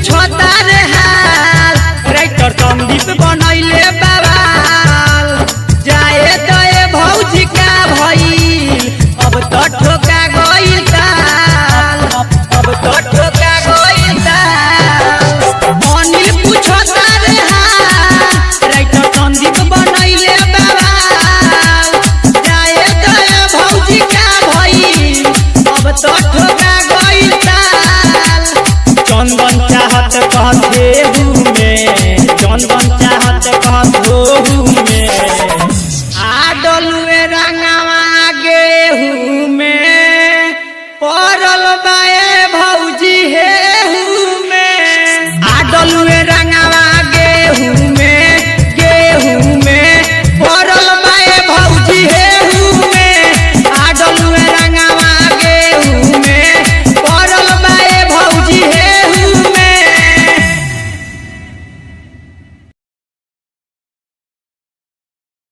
पूछता रे हाल राइटर संदीप बनैले बवाल जाए दए भौजी का भइल अब तो ठोका गइल ताल अब तो ठोका गइल ताल अनिल पूछता रे हाल राइटर संदीप बनैले बवाल जाए दए भौजी का भइल अब तो ठोका गइल ताल चंदन चाहत कहत में चंदन चाहत कहत